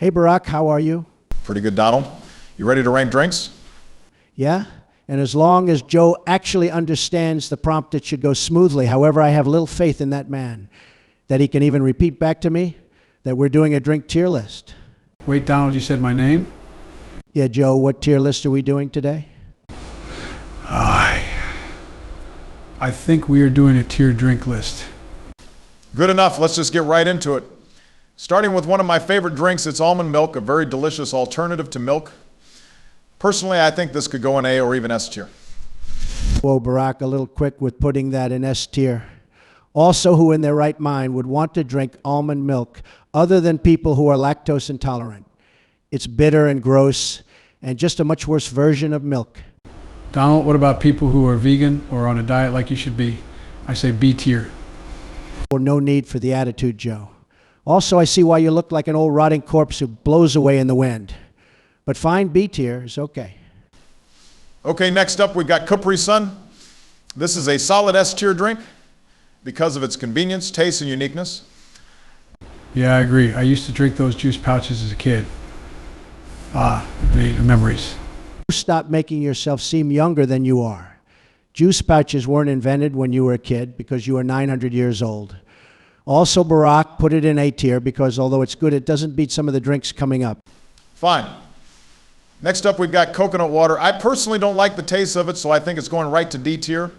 Hey Barack, how are you? Pretty good, Donald. You ready to rank drinks? Yeah? And as long as Joe actually understands the prompt, it should go smoothly. However, I have little faith in that man, that he can even repeat back to me that we're doing a drink tier list. Wait, Donald, you said my name? Yeah, Joe, what tier list are we doing today? I think we are doing a tier drink list. Good enough. Let's just get right into it. Starting with one of my favorite drinks, it's almond milk, a very delicious alternative to milk. Personally, I think this could go in A or even S tier. Whoa, Barack, a little quick with putting that in S tier. Also, who in their right mind would want to drink almond milk other than people who are lactose intolerant? It's bitter and gross and just a much worse version of milk. Donald, what about people who are vegan or on a diet like you should be? I say B tier. Well, no need for the attitude, Joe. Also, I see why you look like an old rotting corpse who blows away in the wind. But fine, B tier is okay. Okay, next up we've got Capri Sun. This is a solid S tier drink because of its convenience, taste, and uniqueness. Yeah, I agree. I used to drink those juice pouches as a kid. The memories. Stop making yourself seem younger than you are. Juice pouches weren't invented when you were a kid because you are 900 years old. Also, Barack, put it in A tier because although it's good, it doesn't beat some of the drinks coming up. Fine. Next up we've got coconut water. I personally don't like the taste of it, so I think it's going right to D tier.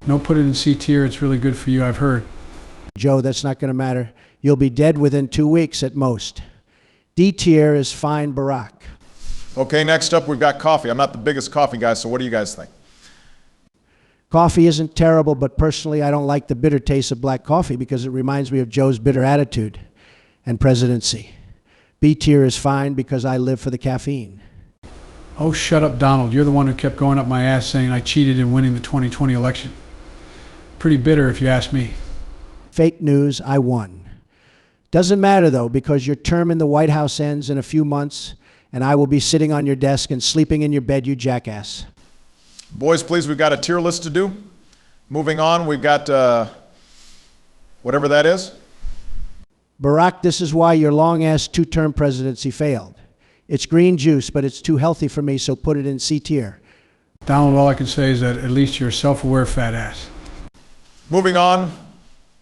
No, put it in C tier. It's really good for you, I've heard. Joe, that's not going to matter. You'll be dead within 2 weeks at most. D tier is fine, Barack. Okay, next up we've got coffee. I'm not the biggest coffee guy, so what do you guys think? Coffee isn't terrible, but personally I don't like the bitter taste of black coffee because it reminds me of Joe's bitter attitude and presidency. B tier is fine because I live for the caffeine. Oh, shut up, Donald. You're the one who kept going up my ass saying I cheated in winning the 2020 election. Pretty bitter if you ask me. Fake news, I won. Doesn't matter though, because your term in the White House ends in a few months and I will be sitting on your desk and sleeping in your bed, you jackass. Boys, please, we've got a tier list to do. Moving on, we've got whatever that is. Barack, this is why your long-ass two-term presidency failed. It's green juice, but it's too healthy for me, so put it in C tier. Donald, all I can say is that at least you're a self-aware fat ass. Moving on,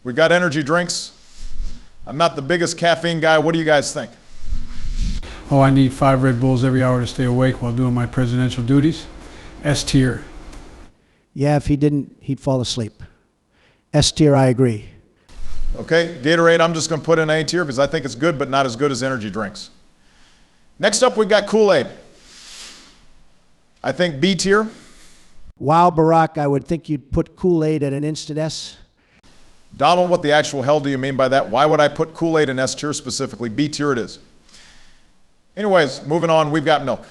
we've got energy drinks. I'm not the biggest caffeine guy. What do you guys think? Oh, I need 5 Red Bulls every hour to stay awake while doing my presidential duties. S tier. Yeah, if he didn't, he'd fall asleep. S tier, I agree. Okay, Gatorade, I'm just going to put in A tier because I think it's good, but not as good as energy drinks. Next up, we've got Kool-Aid. I think B tier. Wow, Barack, I would think you'd put Kool-Aid at an instant S. Donald, what the actual hell do you mean by that? Why would I put Kool-Aid in S tier specifically? B tier it is. Anyways, moving on, we've got milk.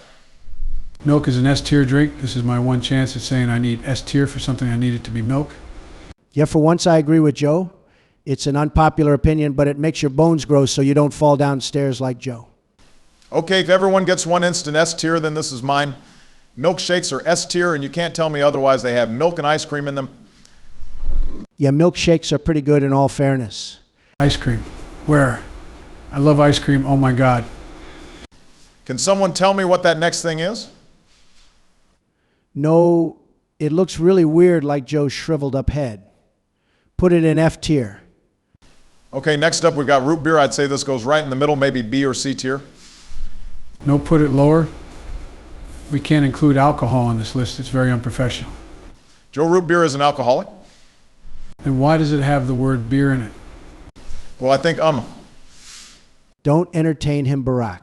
Milk is an S tier drink. This is my one chance at saying I need S tier for something I need it to be milk. Yeah, for once I agree with Joe. It's an unpopular opinion, but it makes your bones grow so you don't fall downstairs like Joe. Okay, if everyone gets one instant S tier, then this is mine. Milkshakes are S tier, and you can't tell me otherwise. They have milk and ice cream in them. Yeah, milkshakes are pretty good in all fairness. Ice cream. Where? I love ice cream. Oh my God. Can someone tell me what that next thing is? No, it looks really weird like Joe's shriveled up head. Put it in F tier. Okay, next up we've got root beer. I'd say this goes right in the middle, maybe B or C tier. No, put it lower. We can't include alcohol on this list. It's very unprofessional. Joe, root beer is an alcoholic. And why does it have the word beer in it? Well, I think Don't entertain him, Barack.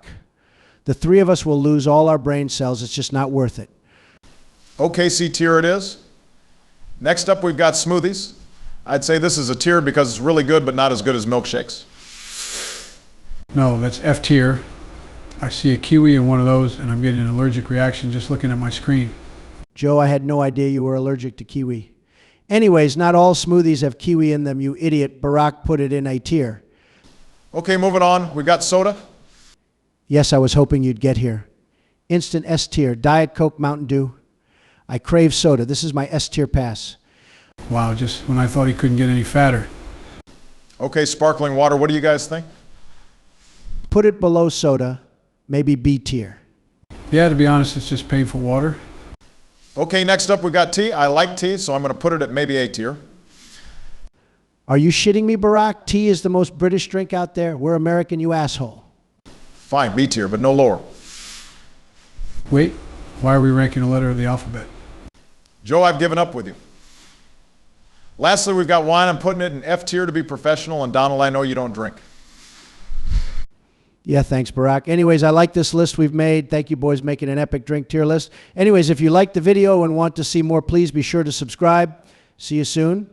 The three of us will lose all our brain cells. It's just not worth it. Okay, C tier it is. Next up we've got smoothies. I'd say this is a tier because it's really good, but not as good as milkshakes. No, that's F tier. I see a kiwi in one of those and I'm getting an allergic reaction just looking at my screen. Joe, I had no idea you were allergic to kiwi. Anyways, not all smoothies have kiwi in them, you idiot. Barack put it in A tier. Okay, moving on. We've got soda. Yes, I was hoping you'd get here. Instant S tier, Diet Coke, Mountain Dew. I crave soda. This is my S tier pass. Wow, just when I thought he couldn't get any fatter. Okay, sparkling water. What do you guys think? put it below soda, maybe B tier. Yeah, to be honest, it's just painful water. Okay, next up we got tea. I like tea, so I'm going to put it at maybe A tier. Are you shitting me, Barack? Tea is the most British drink out there. We're American, you asshole. Fine, B tier, but no lower. Wait, why are we ranking a letter of the alphabet? Joe, I've given up with you. Lastly, we've got wine. I'm putting it in F tier to be professional, and Donald, I know you don't drink. Yeah, thanks, Barack. Anyways, I like this list we've made. Thank you, boys, making an epic drink tier list. Anyways, if you liked the video and want to see more, please be sure to subscribe. See you soon.